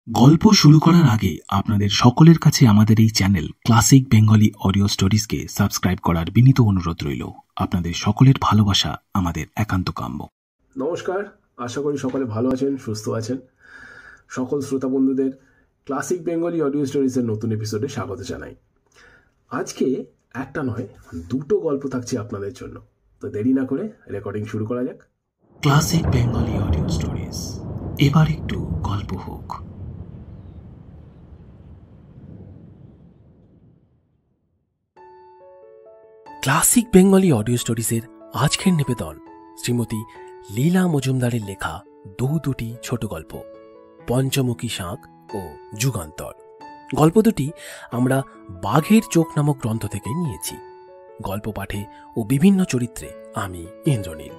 গল্প শুরু করার আগে আপনাদের সকলের কাছে আমাদের এই চ্যানেল ক্লাসিক বেঙ্গলি অডিও স্টোরিজকে সাবস্ক্রাইব করার বিনীত অনুরোধ রইল। আপনাদের সকলের ভালোবাসা আমাদের একান্ত কাম্য। নমস্কার, আশা করি সকলে ভালো আছেন, সুস্থ আছেন। সকল শ্রোতা বন্ধুদের ক্লাসিক বেঙ্গলি অডিও স্টোরিজের নতুন এপিসোডে স্বাগত জানাই। আজকে একটা নয়, দুটো গল্প থাকছে আপনাদের জন্য। তো দেরি না করে রেকর্ডিং শুরু করা যাক। ক্লাসিক বেঙ্গলি অডিও স্টোরিজ, এবার একটু গল্প হোক। ক্লাসিক বেঙ্গলি অডিও স্টোরিজের আজকের নিবেদন শ্রীমতী লীলা মজুমদারের লেখা দুটি ছোট গল্প, পঞ্চমুখী শাঁখ ও যুগান্তর। গল্প দুটি আমরা বাঘের চোখ নামক গ্রন্থ থেকে নিয়েছি। গল্প পাঠে ও বিভিন্ন চরিত্রে আমি ইন্দ্রনীল।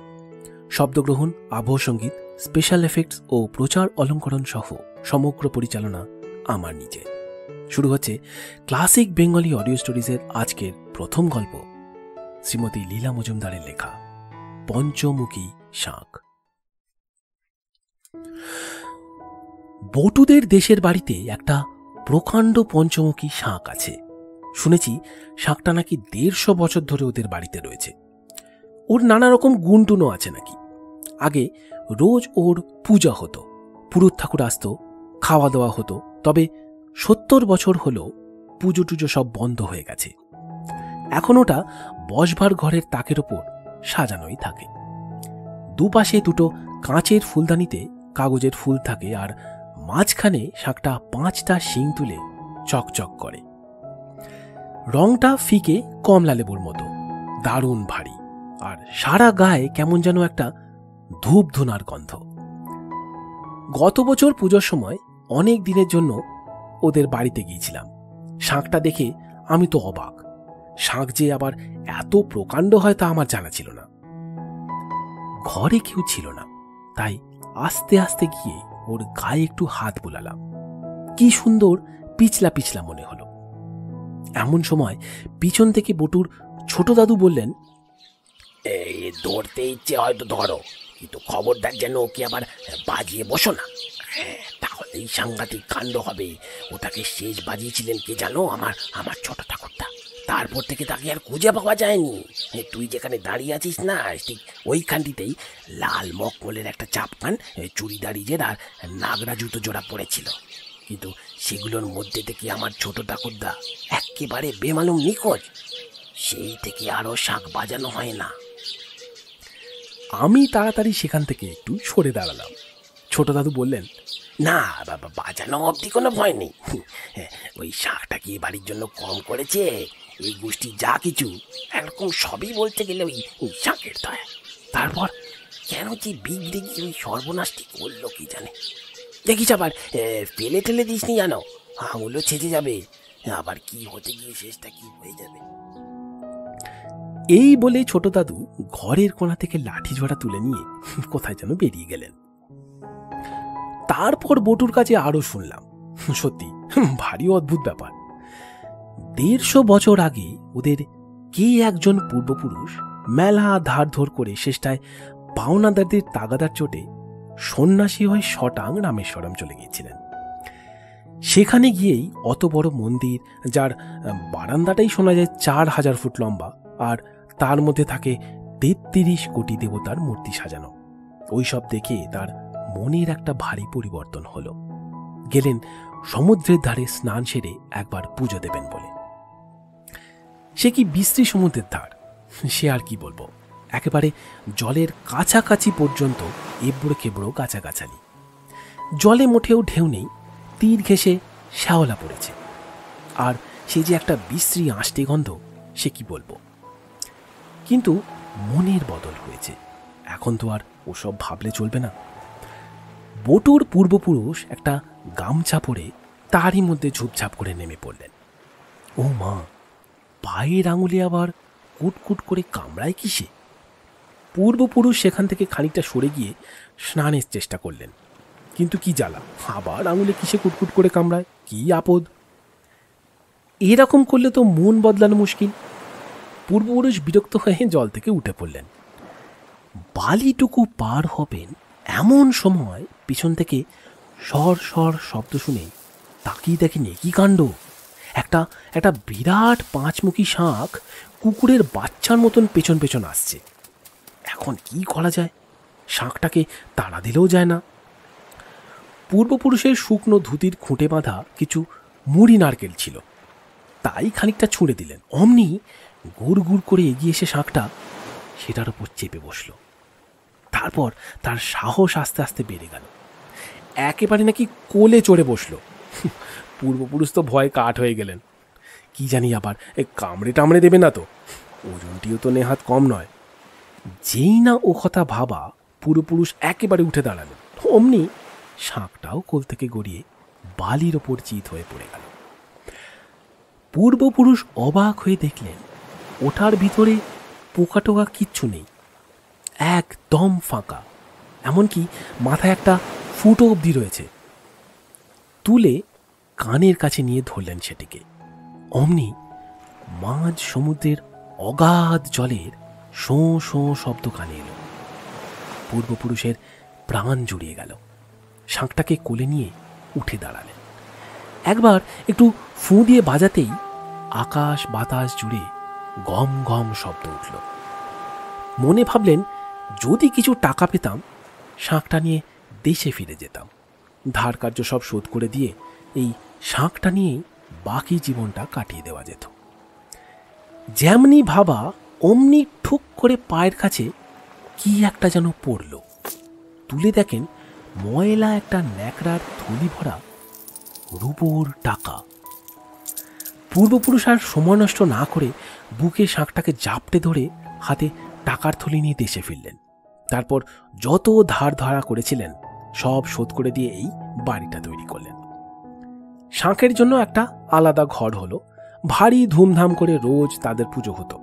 শব্দগ্রহণ, আবহ সঙ্গীত, স্পেশাল এফেক্টস ও প্রচার অলঙ্করণ সহ সমগ্র পরিচালনা আমার নিজে। শুরু হচ্ছে ক্লাসিক বেঙ্গলি অডিও স্টোরিজের আজকের প্রথম গল্প, শ্রীমতী লীলা মজুমদারের লেখা পঞ্চমুখী শাঁখ। বটুদের দেশের বাড়িতে একটা প্রকাণ্ড পঞ্চমুখী শাঁখ আছে। শুনেছি শাঁখটা নাকি 150 বছর ধরে ওদের বাড়িতে রয়েছে। ওর নানা রকম গুণটুনও আছে নাকি। আগে রোজ ওর পূজা হতো, পুরুত ঠাকুর আসতো, খাওয়া দাওয়া হতো। তবে 70 বছর হলো পুজো টুজো সব বন্ধ হয়ে গেছে। এখন ওটা বসবার ঘরের তাকের ওপর সাজানোই থাকে। দুপাশে দুটো কাঁচের ফুলদানিতে কাগজের ফুল থাকে, আর মাঝখানে শাঁখটা 5টা শিং তুলে চকচক করে। রংটা ফিকে কমলা লেবুর মতো, দারুণ ভারী, আর সারা গায়ে কেমন যেন একটা ধূপ ধুনার গন্ধ। গত বছর পুজোর সময় অনেক দিনের জন্য ওদের বাড়িতে গিয়েছিলাম। শাঁখটা দেখে আমি তো অবাক। শাঁখ যে আবার এত প্রকাণ্ড হয় তা আমার জানা ছিল না। ঘরে কেউ ছিল না, তাই আস্তে আস্তে গিয়ে ওর গায়ে একটু হাত বুলালাম। কি সুন্দর পিছলা পিছলা মনে হলো। এমন সময় পিছন থেকে বটুর ছোট দাদু বললেন, এই ধরতে ইচ্ছে হয়তো ধরো, কিন্তু খবরদার যেন ওকে আবার বাজিয়ে বসো না, তাহলেই সাংঘাতিক কাণ্ড হবে। ওটাকে শেষ বাজিয়েছিলেন কে জানো? আমার ছোট ঠাকুরদা। তারপর থেকে তাকে আর খুঁজে পাওয়া যায়নি। তুই যেখানে দাঁড়িয়ে আছিস না, ঠিক ওইখানটিতেই লাল মকমলের একটা চাপকান, চুড়িদারিজের আর নাগরা জুতো জোড়া পড়েছিল। কিন্তু সেগুলোর মধ্যে থেকে আমার ছোট ঠাকুরদা একেবারে বেমালুম নিখোঁজ। সেই থেকে আরও শাঁখ বাজানো হয় না। আমি তাড়াতাড়ি সেখান থেকে একটু সরে দাঁড়ালাম। ছোট দাদু বললেন, না বাবা, বাজানো অবধি কোনো ভয় নেই। ওই শাঁখটা কি বাড়ির জন্য কম করেছে? এই গোষ্ঠী যা কিছু একরকম সবই বলতে গেলে ওই শাঁখের দয়া। তারপর কেন যে বিগড়ে গিয়ে ওই সর্বনাশটি করলো কি জানে। দেখিস আবার ফেলে ঠেলে দিস নি জানো, আঙুলও ছেঁচে যাবে। আবার কি হতে গিয়ে শেষটা কি হয়ে যাবে। এই বলে ছোট দাদু ঘরের কোণা থেকে লাঠি ঝোড়া তুলে নিয়ে কোথায় যেন বেরিয়ে গেলেন। তারপর বটুর কাছে আরো শুনলাম। সত্যি ভারী অদ্ভুত ব্যাপার। 150 বছর আগে ওদের কে একজন পূর্বপুরুষ মেলা ধার ধর করে শেষটায় পাওনাদারদের তাগাদার চোটে সন্ন্যাসী হয়ে শটাং রামেশ্বরম চলে গিয়েছিলেন। সেখানে গিয়েই অত বড় মন্দির, যার বারান্দাটাই শোনা যায় 4000 ফুট লম্বা, আর তার মধ্যে থাকে 33 কোটি দেবতার মূর্তি সাজানো। ওইসব দেখে তার মনের একটা ভারী পরিবর্তন হলো। গেলেন সমুদ্রের ধারে স্নান সেরে একবার পুজো দেবেন বলে। সে কি বিশ্রী সমুদ্রের ধার, সে আর কি বলবো, একেবারে জলের কাছাকাছি পর্যন্ত এবড়ো খেবড়ো গাছাগাছালি। জলে মোটেও ঢেউ নেই, তীর ঘেঁষে শ্যাওলা পড়েছে, আর সে যে একটা বিশ্রী আষ্টে গন্ধ, সে কি বলবো। কিন্তু মনের বদল হয়েছে। এখন তো আর ওসব ভাবলে চলবে না। বটুর পূর্বপুরুষ একটা গামছা পরে তারই মধ্যে ঝুপঝাপ করে নেমে পড়লেন। ও মা, পায়ের আঙুলে আবার কুটকুট করে কামড়ায় কিসে? পূর্বপুরুষ সেখান থেকে খানিকটা সরে গিয়ে স্নানের চেষ্টা করলেন। কিন্তু কি জ্বালা, আবার আঙুলে কিসে কুটকুট করে কামড়ায়, কি আপদ। এরকম করলে তো মন বদলানো মুশকিল। পূর্বপুরুষ বিরক্ত হয়ে জল থেকে উঠে পড়লেন। বালিটুকু পার হবেন এমন সময় পিছন থেকে সর সর শব্দ শুনে তাকিয়ে দেখেন কি কাণ্ড! একটা একটা বিরাট পাঁচমুখী শাঁখ কুকুরের বাচ্চার মতন পেছন পেছন আসছে। এখন কি করা যায়? শাঁখটাকে তাড়া দিলেও যায় না। পূর্বপুরুষের শুকনো ধুতির খুঁটে বাঁধা কিছু মুড়ি নারকেল ছিল, তাই খানিকটা ছুঁড়ে দিলেন। অমনি গুড় গুড় করে এগিয়ে এসে শাঁখটা সেটার উপর চেপে বসল। তারপর তার সাহস আস্তে আস্তে বেড়ে গেল, একেবারে নাকি কোলে চড়ে বসল। পূর্বপুরুষ তো ভয় কাঠ হয়ে গেলেন। কি জানি আবার কামড়ে টামড়ে দেবে না তো? ওজনটিও তো নেহাত কম নয়। যেই না ও কথা ভাবা, পূর্বপুরুষ একেবারে উঠে দাঁড়ালেন। অমনি শাঁখটাও কোল থেকে গড়িয়ে বালির ওপর চিত হয়ে পড়ে গেল। পূর্বপুরুষ অবাক হয়ে দেখলেন ওটার ভিতরে পোকা টোকা কিচ্ছু নেই, একদম ফাঁকা। এমনকি মাথায় একটা ফুটো অবধি রয়েছে। তুলে কানের কাছে নিয়ে ধরলেন সেটিকে। অমনি মাঝ সমুদ্রের অগাধ জলের শোঁ শোঁ শব্দ কানে এলো। পূর্বপুরুষের প্রাণ জুড়িয়ে গেল। শাঁখটাকে কোলে নিয়ে উঠে দাঁড়ালেন। একবার একটু ফুঁ দিয়ে বাজাতেই আকাশ বাতাস জুড়ে গম গম শব্দ উঠল। মনে ভাবলেন যদি কিছু টাকা পেতাম, শাঁখটা নিয়ে দেশে ফিরে যেতাম। ধার কার্য সব শোধ করে দিয়ে এই শাঁখটা নিয়েই বাকি জীবনটা কাটিয়ে দেওয়া যেত। যেমনি ভাবা অমনি ঠুক করে পায়ের কাছে কি একটা যেন পড়ল। তুলে দেখেন ময়লা একটা ন্যাকড়ার থলি ভরা রূপোর টাকা। পূর্বপুরুষ আর সময় নষ্ট না করে বুকে শাঁখটাকে জাপটে ধরে হাতে টাকার থলি নিয়ে দেশে ফিরলেন। তারপর যত ধার ধারা করেছিলেন সব শোধ করে দিয়ে এই বাড়িটা তৈরি করলেন। শাঁখের জন্য একটা আলাদা ঘর হলো। ভারী ধুমধাম করে রোজ তাদের পুজো হতো।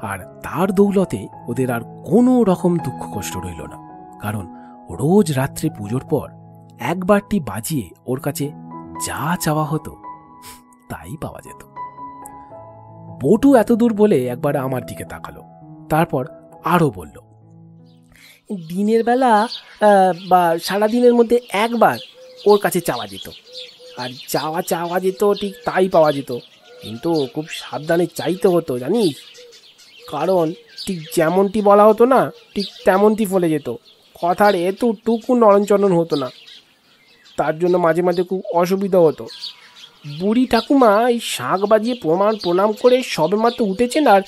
আর তার দৌলতে ওদের আর কোনো রকম দুঃখ কষ্ট রইল না, কারণ রোজ রাত্রে পুজোর পর একবারটি বাজিয়ে ওর কাছে যা চাওয়া হতো তাই পাওয়া যেত। বটু এত দূর বলে একবার আমার দিকে তাকালো, তারপর আরো বলল, দিনের বেলা বা সারাদিনের মধ্যে একবার ওর কাছে চাওয়া যেত, আর চাওয়া যেত ঠিক তাই পাওয়া যেত। কিন্তু খুব সাবধানে চাইতে হতো জানিস, কারণ ঠিক যেমনটি বলা হতো না ঠিক তেমনটি ফলে যেত। কথার এতটুকু নরণচরণ হতো না, তার জন্য মাঝে মাঝে খুব অসুবিধা হতো। বুড়ি ঠাকুমা এই শাঁখ বাজিয়ে প্রণাম করে সবেমাত্র উঠেছেন, আর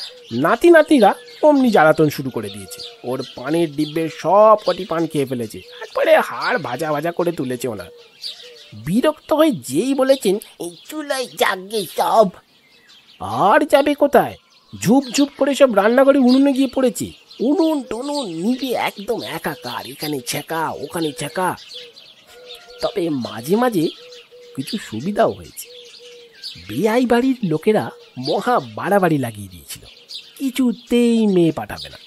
নাতিরা অমনি জ্বালাতন শুরু করে দিয়েছে। ওর পানের ডিব্বের সব কটি পান খেয়ে ফেলেছে, একবারে হাড় ভাজা করে তুলেছে ওনার। বিরক্ত হয়ে যেই বলেছেন এই চুলাই জাগে সব, আর যাবে কোথায়? ঝুপ ঝুপ করে সব রান্নাঘরে উনুনে গিয়ে পড়েছে। উনুন টনুন নিভে একদম একাকার, এখানে ছেঁকা ওখানে ছেঁকা। তবে মাঝে মাঝে কিছু সুবিধাও হয়েছে। বেআই বাড়ির লোকেরা মহা বাড়াবাড়ি লাগিয়ে দিয়েছিল, কিছুতেই মেয়ে পাঠাবে না।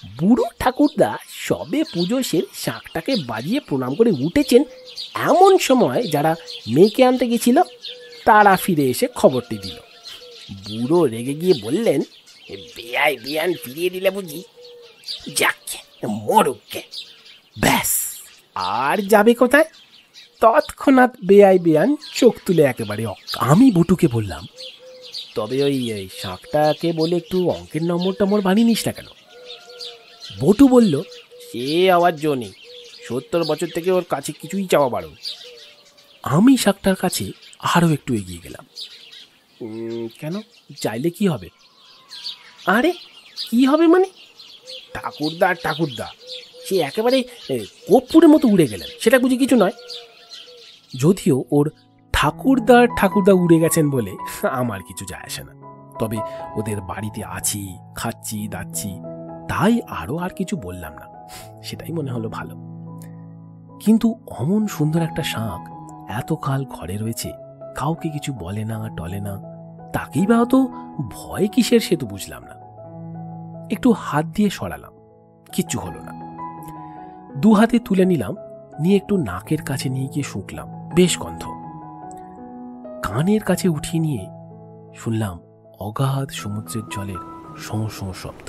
বুড়ো ঠাকুরদা সবে পুজো সেরে শাঁখটাকে বাজিয়ে প্রণাম করে উঠেছেন, এমন সময় যারা মেয়েকে আনতে গেছিল তারা ফিরে এসে খবরটি দিল। বুড়ো রেগে গিয়ে বললেন, বেআই বিয়ান ফিরিয়ে দিলে বুঝি, যাকে মরুককে। ব্যাস, আর যাবে কোথায়? তৎক্ষণাৎ বেআই বিয়ান চোখ তুলে একেবারে আমি বটুকে বললাম, তবে ওই শাঁখটাকে বলে একটু অঙ্কের নম্বর বানিয়ে নিস না কেন? বটু বলল, সে আওয়ার জো নেই, 70 বছর থেকে ওর কাছে কিছুই চাওয়া বারণ। আমি শাঁখটার কাছে আরও একটু এগিয়ে গেলাম। কেন, চাইলে কি হবে? আরে কি হবে মানে? ঠাকুরদা সে একেবারে কর্পূরের মতো উড়ে গেলেন, সেটা বুঝি কিছু নয়। যদিও ওর ঠাকুরদা উড়ে গেছেন বলে আমার কিছু যায় আসে না, তবে ওদের বাড়িতে আছি, খাচ্ছি দাচ্ছি, তাই আর কিছু বললাম না। সেটাই মনে হলো ভালো। কিন্তু অমন সুন্দর একটা শাঁখ এতকাল ঘরে রয়েছে, কাউকে কিছু বলে না টলে না, তাকেই বা অত ভয় কিসের সে তো বুঝলাম না। একটু হাত দিয়ে সরালাম, কিচ্ছু হলো না। 2 হাতে তুলে নিলাম, নিয়ে একটু নাকের কাছে নিয়ে গিয়ে শুকলাম, বেশ গন্ধ। কানের কাছে উঠিয়ে নিয়ে শুনলাম অগাধ সমুদ্রের জলের শোঁ শোঁ শব্দ।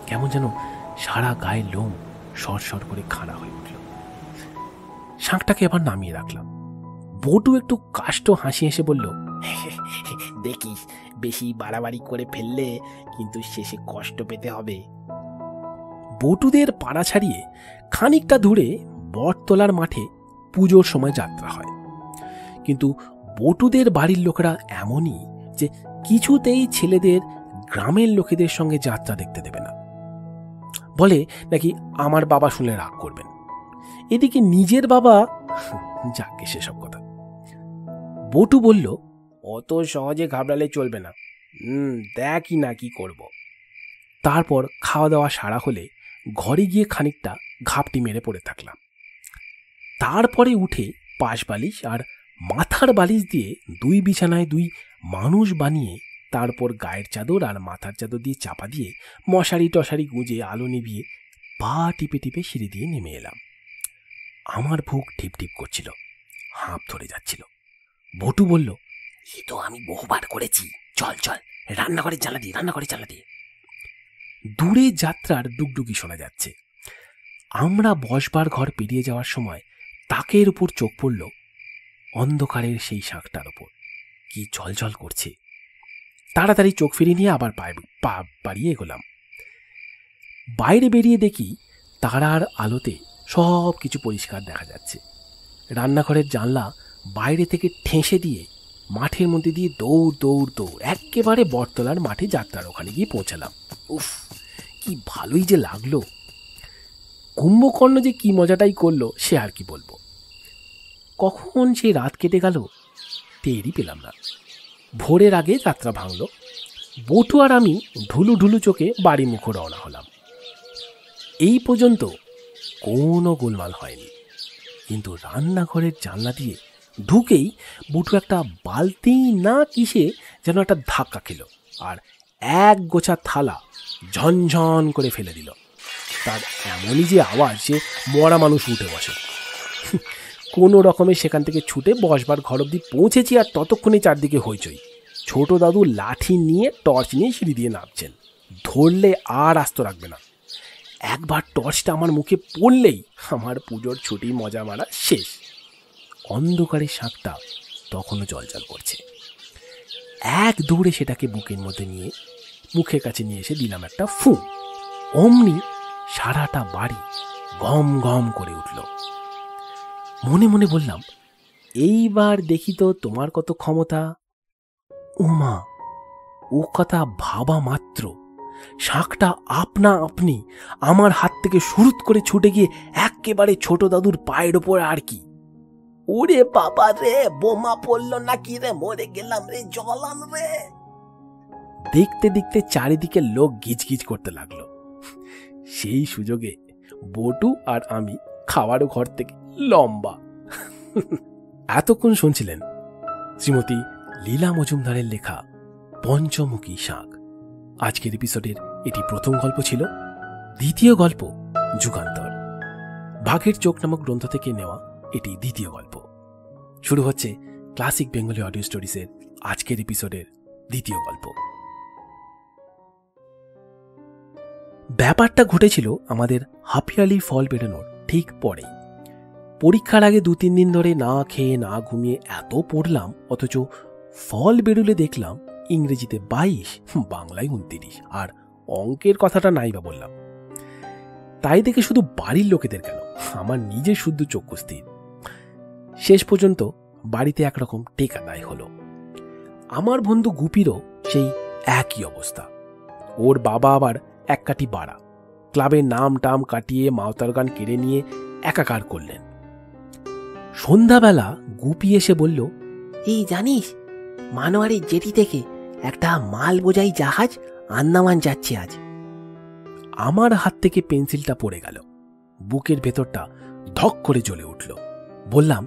কেমন যেন সারা গায়ের লোম সরসর করে খাড়া হয়ে উঠল। শাঁখটাকে এবার নামিয়ে রাখলাম। বটু একটু কাষ্ট হাসি হেসে বলল, দেখিস, বেশি বাড়াবাড়ি করে ফেললে কিন্তু শেষে কষ্ট পেতে হবে। বটুদের পাড়া ছাড়িয়ে খানিকটা দূরে বটতলার মাঠে পুজোর সময় যাত্রা হয়। কিন্তু বটুদের বাড়ির লোকেরা এমনই যে কিছুতেই ছেলেদের গ্রামের লোকেদের সঙ্গে যাত্রা দেখতে দেবে না। বলে নাকি আমার বাবা শুনলে রাগ করবেন। এদিকে নিজের বাবা, যাকে সেসব কথা। বটু বলল, অত সহজে ঘাবড়ালে চলবে না, দেখি না কি করব। তারপর খাওয়া দাওয়া সারা হলে ঘরে গিয়ে খানিকটা ঘাপটি মেরে পড়ে থাকলাম। তারপরে উঠে পাশ বালিশ আর মাথার বালিশ দিয়ে 2 বিছানায় 2 মানুষ বানিয়ে তারপর গায়ের চাদর আর মাথার চাদর দিয়ে চাপা দিয়ে মশারি টশারি গুঁজে আলো নিভিয়ে পা টিপে টিপে সিঁড়ি দিয়ে নেমে এলাম। আমার বুক টিপ টিপ করছিল, হাঁপ ধরে যাচ্ছিল। বটু বলল, এ তো আমি বহুবার করেছি, চল চল রান্নাঘরে জ্বালা দিয়ে, রান্নাঘরে জ্বালা দিয়ে। দূরে যাত্রার ডুগডুগি শোনা যাচ্ছে। আমরা বসবার ঘর পেরিয়ে যাওয়ার সময় তাকের উপর চোখ পড়ল অন্ধকারের সেই শাঁখটার ওপর, কি ঝলঝল করছে। তাড়াতাড়ি চোখ ফিরিয়ে নিয়ে আবার পা বাড়িয়ে এগোলাম। বাইরে বেরিয়ে দেখি তারার আলোতে সব কিছু পরিষ্কার দেখা যাচ্ছে। রান্নাঘরের জানলা বাইরে থেকে ঠেসে দিয়ে মাঠের মধ্যে দিয়ে দৌড় দৌড় দৌড় একেবারে বটতলার মাঠে যাত্রার ওখানে গিয়ে পৌঁছালাম। উফ, কি ভালোই যে লাগলো। কুম্ভকর্ণ যে কি মজাটাই করলো সে আর কি বলবো। কখন সে রাত কেটে গেল টেরই পেলাম না। ভোরের আগে যাত্রা ভাঙল। বটু আর আমি ঢুলু ঢুলু চোখে বাড়ি মুখো রওনা হলাম। এই পর্যন্ত কোনো গোলমাল হয়নি, কিন্তু রান্নাঘরের জানলা দিয়ে ঢুকেই বটু একটা বালতি না কিসে যেন একটা ধাক্কা খেল আর এক গোছা থালা ঝনঝন করে ফেলে দিল। তার এমনই যে আওয়াজ যে মরা মানুষ উঠে বসে। কোনো রকমে সেখান থেকে ছুটে বসবার ঘর অব্দি পৌঁছেছি, আর ততক্ষণে চারদিকে হইচই। ছোট দাদু লাঠি নিয়ে টর্চ নিয়ে সিঁড়ি দিয়ে নামছেন, ধরলে আর আস্ত রাখবে না। একবার টর্চটা আমার মুখে পড়লেই আমার পুজোর ছুটি মজা মারা শেষ। অন্ধকারের শাঁখটা তখনও জলজল করছে। এক দৌড়ে সেটাকে বুকের মধ্যে নিয়ে মুখের কাছে নিয়ে এসে দিলাম একটা ফু। অমনি সারাটা বাড়ি গম গম করে উঠল। মনে মনে বললাম, এইবার দেখি তো তোমার কত ক্ষমতা। ওমা, ও কথা ভাবা মাত্র শাঁখটা আপনা আপনি আমার হাত থেকে সুরুত করে ছুটে গিয়ে একেবারে ছোট দাদুর পায়ের ওপর। আর কি, ওরে বাবা রে, বোমা পড়লো নাকি রে, মরে গেলাম রে, জলান রে। দেখতে দেখতে চারিদিকে লোক গিজগিজ করতে লাগলো। সেই সুযোগে বটু আর আমি খাওয়ারও ঘর থেকে লম্বা। এতক্ষণ শুনছিলেন শ্রীমতী লীলা মজুমদারের লেখা পঞ্চমুখী শাঁখ। আজকের এপিসোডের এটি প্রথম গল্প ছিল। দ্বিতীয় গল্প যুগান্তর, বাঘের চোখ নামক গ্রন্থ থেকে নেওয়া এটি দ্বিতীয় গল্প। শুরু হচ্ছে ক্লাসিক বেঙ্গলি অডিও স্টোরিজের আজকের এপিসোডের দ্বিতীয় গল্প। ব্যাপারটা ঘটেছিল আমাদের হাফিয়ালি ফল বেরোনোর ঠিক পরেই। পরীক্ষার আগে 2-3 দিন ধরে না খেয়ে না ঘুমিয়ে এত পড়লাম, অথচ ফল বেরোলে দেখলাম ইংরেজিতে 22, বাংলায় 29, আর অঙ্কের কথাটা নাই বা বললাম। তাই দেখে শুধু বাড়ির লোকেদের কেন, আমার নিজের শুদ্ধ চক্ষু স্থির। শেষ পর্যন্ত বাড়িতে একরকম টেকা দায় হলো। আমার বন্ধু গুপিরও সেই একই অবস্থা। ওর বাবা আবার এক কাটি বাড়া, ক্লাবের নাম টাম কাটিয়ে মাওতার গান কেড়ে নিয়ে একাকার করলেন। সন্ধ্যাবেলা গুপি এসে বলল, এই জানিস, মানোয়ারির জেটি থেকে একটা মাল বোঝাই জাহাজ আন্দামান যাচ্ছে আজ। আমার হাত থেকে পেন্সিলটা পড়ে গেল, বুকের ভেতরটা ধক করে জ্বলে উঠল। বললাম,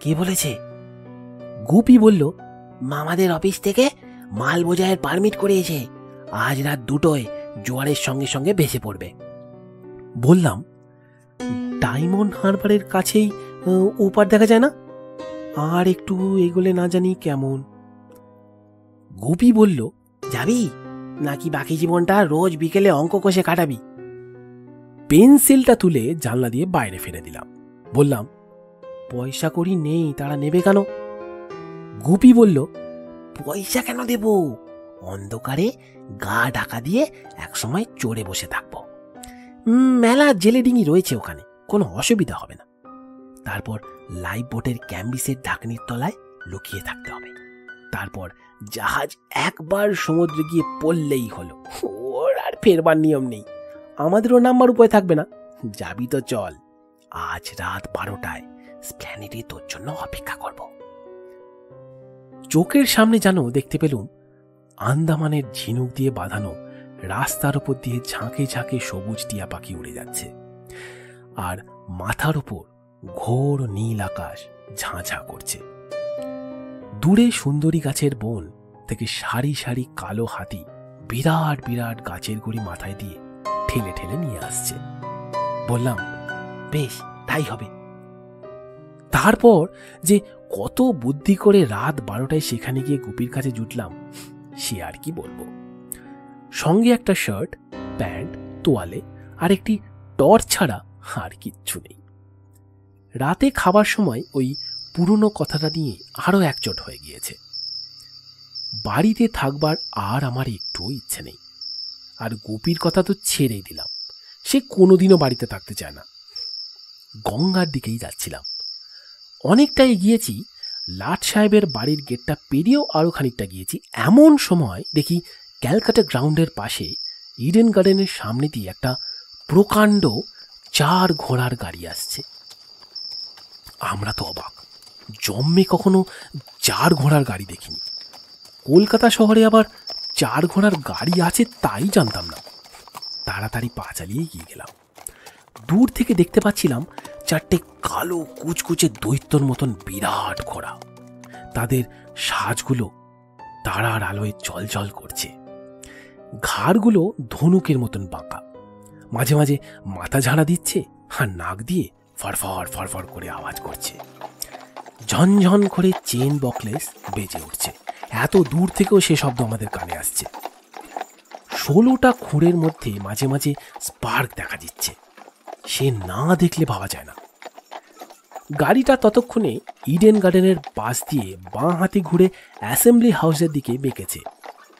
কে বলেছে? গুপি বলল, মামাদের অফিস থেকে মাল বোঝাইয়ের পারমিট করিয়েছে, আজ রাত 2টোয় জোয়ারের সঙ্গে সঙ্গে ভেসে পড়বে। বললাম, ডায়মন্ড হারবারের কাছেই ওপার দেখা যায় না? আর একটু এগোলে না জানি কেমন। গুপি বলল, যাবি নাকি বাকি জীবনটা রোজ বিকেলে অঙ্ক কষে কাটাবি? পেন্সিলটা তুলে জানলা দিয়ে বাইরে ফেলে দিলাম। বললাম, পয়সা কড়ি নেই, তারা নেবে কেন? গুপি বলল, পয়সা কেন দেব? অন্ধকারে গা ঢাকা দিয়ে একসময় চড়ে বসে থাকবো। মেলা জেলে ডিঙি রয়েছে ওখানে, কোনো অসুবিধা হবে না। তারপর লাইফ বোটের ক্যাম্বিসের ঢাকনির তলায় লুকিয়ে থাকতে হবে। তারপর জাহাজ একবার সমুদ্রে গিয়ে পড়লেই হলো। ওর আর ফেরবার নিয়ম নেই। আমাদেরও নাম্বার উপায় থাকবে না। যাবি তো চল, আজ রাত 12টায় স্প্ল্যানেডে তোর জন্য অপেক্ষা করব। চোখের সামনে যেন দেখতে পেলুম আন্দামানের ঝিনুক দিয়ে বাঁধানো রাস্তার উপর দিয়ে ঝাঁকে ঝাঁকে সবুজ টিয়া পাখি উড়ে যাচ্ছে, আর মাথার উপর ঘোর নীল আকাশ ঝাঁ ঝাঁ করছে। দূরে সুন্দরী গাছের বন থেকে সারি সারি কালো হাতি বিরাট বিরাট গাছের গুড়ি মাথায় দিয়ে ঠেলে ঠেলে নিয়ে আসছে। বললাম, বেশ, তাই হবে। তারপর যে কত বুদ্ধি করে রাত 12টায় সেখানে গিয়ে গুপির কাছে জুটলাম, সে আর কি বলবো। সঙ্গে একটা শার্ট, প্যান্ট, তোয়ালে আর একটি টর্চ ছাড়া আর কিচ্ছু নেই। রাতে খাবার সময় ওই পুরনো কথাটা নিয়ে আরো একজোট হয়ে গিয়েছে। বাড়িতে থাকবার আর আমার একটুও ইচ্ছে নেই। আর গোপীর কথা তো ছেড়েই দিলাম, সে কোনোদিনও বাড়িতে থাকতে চায় না। গঙ্গার দিকেই যাচ্ছিলাম। অনেকটা এগিয়েছি, লাট সাহেবের বাড়ির গেটটা পেরিয়েও আরো খানিকটা গিয়েছি। এমন সময় দেখি ক্যালকাটা গ্রাউন্ডের পাশে ইডেন গার্ডেনের সামনে দিয়ে একটা প্রকাণ্ড 4 ঘোড়ার গাড়ি আসছে। আমরা তো অবাক, জন্মে কখনো 4 ঘোড়ার গাড়ি দেখিনি। কলকাতা শহরে আবার 4 ঘোড়ার গাড়ি আছে তাই জানতাম না। তাড়াতাড়ি পা চালিয়ে গিয়ে গেলাম। দূর থেকে দেখতে পাচ্ছিলাম 4টে কালো কুচকুচে দৈত্যর মতন বিরাট ঘোড়া। তাদের সাজগুলো তারার আলোয় জলজল করছে। ঘাড়গুলো ধনুকের মতন বাঁকা, মাঝে মাঝে মাথা ঝাড়া দিচ্ছে আর নাক দিয়ে ফরফর ফরফর করে আওয়াজ করছে। ঝনঝন করে চেন বকলেস বেজে উঠছে। এত দূর থেকেও সে শব্দ আমাদের কানে আসছে। 16টা খুঁড়ের মধ্যে মাঝে মাঝে স্পার্ক দেখা দিচ্ছে, সে না দেখলে ভাবা যায় না। গাড়িটা ততক্ষণে ইডেন গার্ডেনের পাশ দিয়ে বাঁ হাতে ঘুরে অ্যাসেম্বলি হাউসের দিকে বেঁকেছে।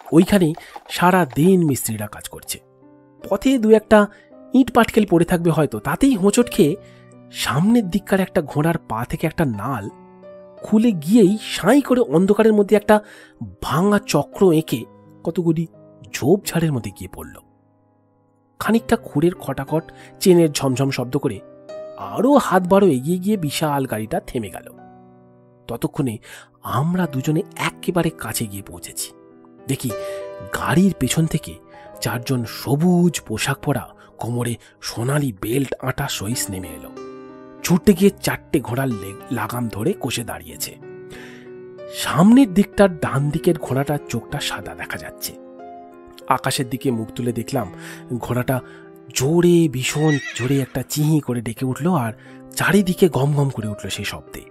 ওইখানেই সারা দিন মিস্ত্রিরা কাজ করছে। পথে 2-1টা ইট পাটকেল পড়ে থাকবে হয়তো, তাতেই হোঁচট খেয়ে সামনের দিককার একটা ঘোড়ার পা থেকে একটা নাল খুলে গিয়েই সাঁই করে অন্ধকারের মধ্যে একটা ভাঙা চক্র এঁকে কতগুলি ঝোপঝাড়ের মধ্যে গিয়ে পড়ল। খানিকটা খুঁড়ের খটাখট, চেনের ঝমঝম শব্দ করে আরো হাত বারো এগিয়ে গিয়ে বিশাল গাড়িটা থেমে গেল। ততক্ষণে আমরা দুজনে একেবারে কাছে গিয়ে পৌঁছেছি। দেখি গাড়ির পেছন থেকে 4 জন সবুজ পোশাক পরা, কোমরে সোনালি বেল্ট আঁটা সহিস নেমে এলো। ছুটতে গিয়ে 4টে ঘোড়ার লাগাম ধরে কষে দাঁড়িয়েছে। সামনের দিকটার ডান দিকের ঘোড়াটার চোখটা সাদা দেখা যাচ্ছে। আকাশের দিকে মুখ তুলে দেখলাম ঘোড়াটা জোরে, ভীষণ জোরে একটা চিহি করে ডেকে উঠল, আর চারিদিকে গম গম করে উঠল সেই শব্দে।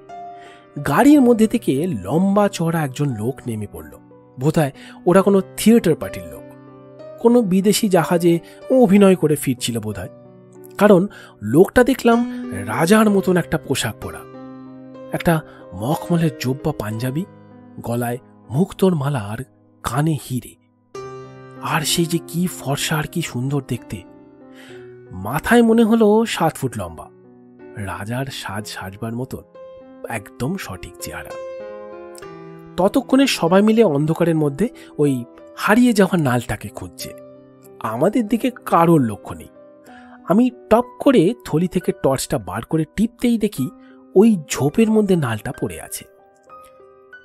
গাড়ির মধ্যে থেকে লম্বা চড়া একজন লোক নেমে পড়ল। বোধহয় ওরা কোনো থিয়েটার পার্টির লোক, কোনো বিদেশি জাহাজে অভিনয় করে ফিরছিল বোধহয়। কারণ লোকটা দেখলাম রাজার মতন একটা পোশাক পরা, একটা মখমলের জোব্বা পাঞ্জাবি, গলায় মুক্তোর মালা আর কানে হিরে। আর সেই যে কি ফর্সা আর কি সুন্দর দেখতে। মাথায় মনে হলো 7 ফুট লম্বা, রাজার সাজবার মতন একদম সঠিক চেহারা। ততক্ষণে সবাই মিলে অন্ধকারের মধ্যে ওই হারিয়ে যাওয়া নালটাকে খুঁজছে। আমাদের দিকে কারোর লক্ষ্য নেই। আমি টপ করে থলি থেকে টর্চটা বার করে টিপতেই দেখি ওই ঝোপের মধ্যে নালটা পড়ে আছে,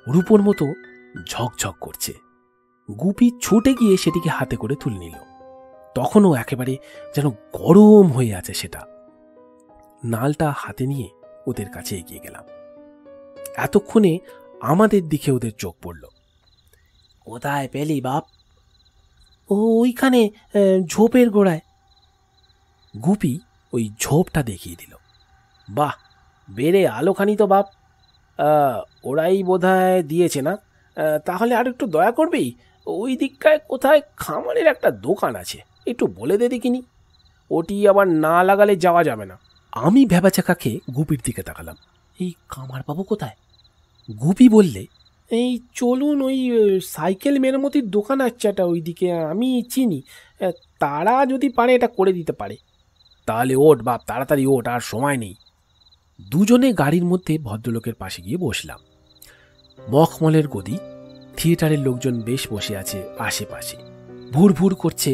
রূপোর মতো ঝকঝক করছে। গুপি ছুটে গিয়ে সেটিকে হাতে করে তুলে নিল। তখনও একেবারে যেন গরম হয়ে আছে সেটা। নালটা হাতে নিয়ে ওদের কাছে এগিয়ে গেলাম। এতক্ষণে আমাদের দিকে ওদের চোখ পড়ল। কোথায় পেলি বাপ? ওইখানে ঝোপের গোড়ায়। গুপি ওই ঝোপটা দেখিয়ে দিল। বাহ, বেড়ে আলোখানি তো বাপ। ওরাই বোধহয় দিয়েছে না? তাহলে আর একটু দয়া করবি, ওই দিকটায় কোথায় খামারের একটা দোকান আছে, একটু বলে দে দেখিনি। ওটি আবার না লাগালে যাওয়া যাবে না। আমি ভেবাচাকা খেয়ে গুপির দিকে তাকালাম। এই কামারবাবু কোথায়? গুপি বললে, এই চলুন, ওই সাইকেল মেরামতির দোকান আছে একটা ওইদিকে, আমি চিনি, তারা যদি পারে এটা করে দিতে পারে। তাহলে ওঠ বাপ, তাড়াতাড়ি ওঠ, আর সময় নেই। দুজনে গাড়ির মধ্যে ভদ্রলোকের পাশে গিয়ে বসলাম। মখমলের গদি, থিয়েটারের লোকজন বেশ বসে আছে আশেপাশে, ভুর ভুর করছে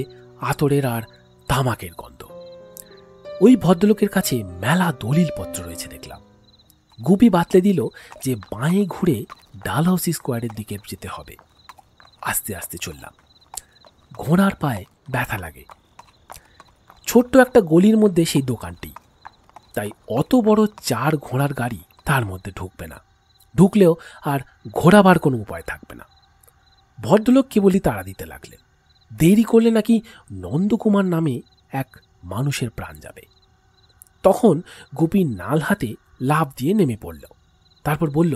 আতরের আর তামাকের গন্ধ। ওই ভদ্রলোকের কাছে মেলা দলিলপত্র রয়েছে দেখলাম। গুপি বাতলে দিল যে বাঁয়ে ঘুরে ডালহাউসি স্কোয়ারের দিকে যেতে হবে। আস্তে আস্তে চললাম। ঘোড়ার পায়ে ব্যথা লাগে। ছোট্ট একটা গলির মধ্যে সেই দোকানটি, তাই অত বড় 4 ঘোড়ার গাড়ি তার মধ্যে ঢুকবে না, ঢুকলেও আর ঘোরাবার কোনো উপায় থাকবে না। ভদ্রলোক কেবলই তাড়া দিতে লাগলেন। দেরি করলে নাকি নন্দকুমার নামে এক মানুষের প্রাণ যাবে। তখন গুপি নাল হাতে লাফ দিয়ে নেমে পড়ল। তারপর বলল,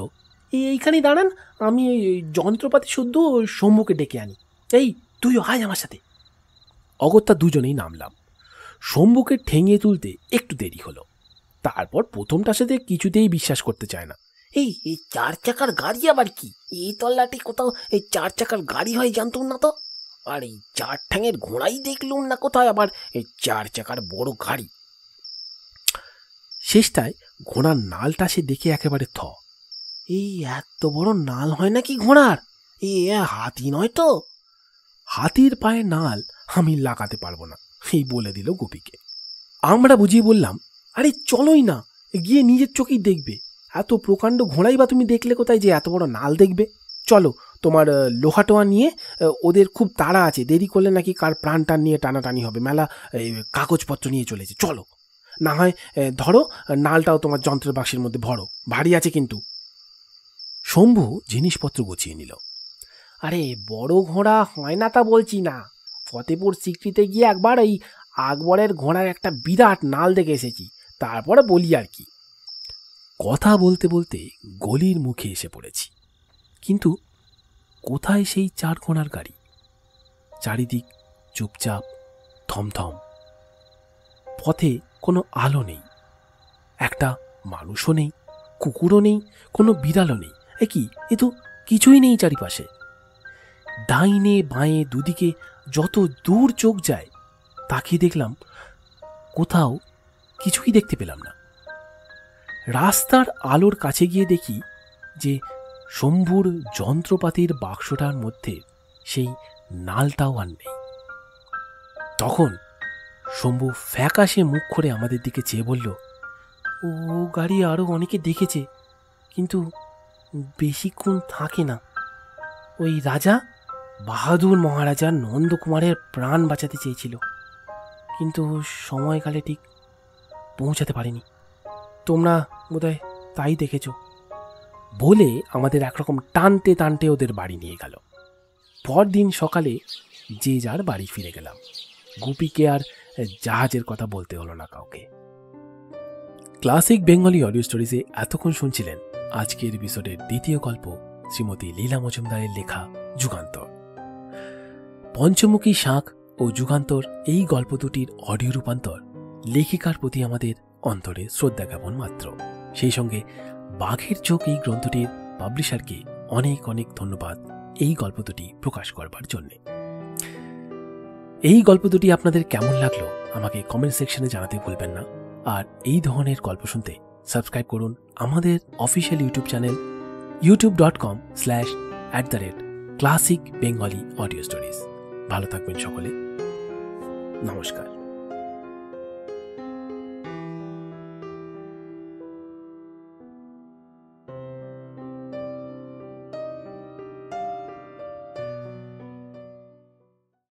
এইখানেই দাঁড়ান, আমি ওই যন্ত্রপাতি শুদ্ধ শম্ভুকে ডেকে আনি। এই তুইও আয় আমার সাথে। অগত্যা দুজনেই নামলাম। শম্ভুকে ঠেঙিয়ে তুলতে একটু দেরি হলো। তারপর প্রথমটার সাথে কিছুতেই বিশ্বাস করতে চায় না। এই 4 চাকার গাড়ি আবার কি? এই তল্লাটি কোথাও এই 4 চাকার গাড়ি হয় জানতাম না তো। আর এই 4 ঠ্যাঙের ঘোড়াই দেখলুম না কোথায়, আবার এই 4 চাকার বড় গাড়ি। শেষটায় ঘোড়ার নালটা সে দেখে একেবারে থ। এই এত বড় নাল হয় নাকি ঘোড়ার? এ হাতি নয় তো? হাতির পায়ে নাল আমি লাগাতে পারবো না, এই বলে দিল গুপিকে। আমরা বুঝিয়ে বললাম, আরে চলোই না, গিয়ে নিজের চোখেই দেখবে। এত প্রকাণ্ড ঘোড়াই বা তুমি দেখলে কোথায় যে এত বড় নাল দেখবে? চলো, তোমার লোহাটোয়া নিয়ে, ওদের খুব তাড়া আছে, দেরি করলে নাকি কার প্রাণ টান নিয়ে টানাটানি হবে। মেলা কাগজপত্র নিয়ে চলেছে, চলো। না হয় ধরো নালটাও তোমার যন্ত্রের বাক্সের মধ্যে ভরো, ভারী আছে কিন্তু। শম্ভু জিনিসপত্র গুছিয়ে নিল। আরে বড় ঘোড়া হয় না তা বলছি না, ফতেপুর সিক্রিতে গিয়ে একবার ওই আকবরের ঘোড়ার একটা বিরাট নাল দেখে এসেছি, তারপরে বলি আর কি। কথা বলতে বলতে গলির মুখে এসে পড়েছি, কিন্তু কোথায় সেই 4 ঘোড়ার গাড়ি? চারিদিক চুপচাপ, থমথম। পথে কোনো আলো নেই, একটা মানুষও নেই, কুকুরও নেই, কোনো বিড়ালও নেই। এ তো কিছুই নেই চারিপাশে। ডাইনে বাঁয়ে দুদিকে যত দূর চোখ যায় তাকিয়ে দেখলাম, কোথাও কিছুই দেখতে পেলাম না। রাস্তার আলোর কাছে গিয়ে দেখি যে শম্ভুর যন্ত্রপাতির বাক্সটার মধ্যে সেই নালটাও আর নেই। তখন শম্ভু ফ্যাকাশে মুখ করে আমাদের দিকে চেয়ে বলল, ও গাড়ি আরও অনেকে দেখেছে, কিন্তু বেশিক্ষণ থাকে না। ওই রাজা বাহাদুর মহারাজা নন্দকুমারের প্রাণ বাঁচাতে চেয়েছিল, কিন্তু সময়কালে ঠিক পৌঁছাতে পারেনি। তোমরা বোধহয় তাই দেখেছ। বলে আমাদের একরকম টানতে টানতে ওদের বাড়ি নিয়ে গেল। পরদিন সকালে যে যার বাড়ি ফিরে গেলাম। গুপিকে আর জাহাজের কথা বলতে হলো না কাউকে। ক্লাসিক বেঙ্গলি অডিও স্টোরিজে এতক্ষণ শুনছিলেন আজকের এপিসোডের দ্বিতীয় গল্প, শ্রীমতী লীলা মজুমদারের লেখা যুগান্তর। পঞ্চমুখী শাঁখ ও যুগান্তর এই গল্প দুটির অডিও রূপান্তর লেখিকার প্রতি আমাদের অন্তরে শ্রদ্ধা জ্ঞাপন মাত্র। সেই সঙ্গে বাঘের চোখ এই গ্রন্থটির পাবলিশারকে অনেক অনেক ধন্যবাদ এই গল্প দুটি প্রকাশ করবার জন্যে। এই গল্প দুটি আপনাদের কেমন লাগলো আমাকে কমেন্ট সেকশনে জানাতে ভুলবেন না। আর এই ধরনের গল্প শুনতে সাবস্ক্রাইব করুন আমাদের official YouTube channel youtube.com/classic bengali audio stories। ভালো থাকবেন সকলে, নমস্কার।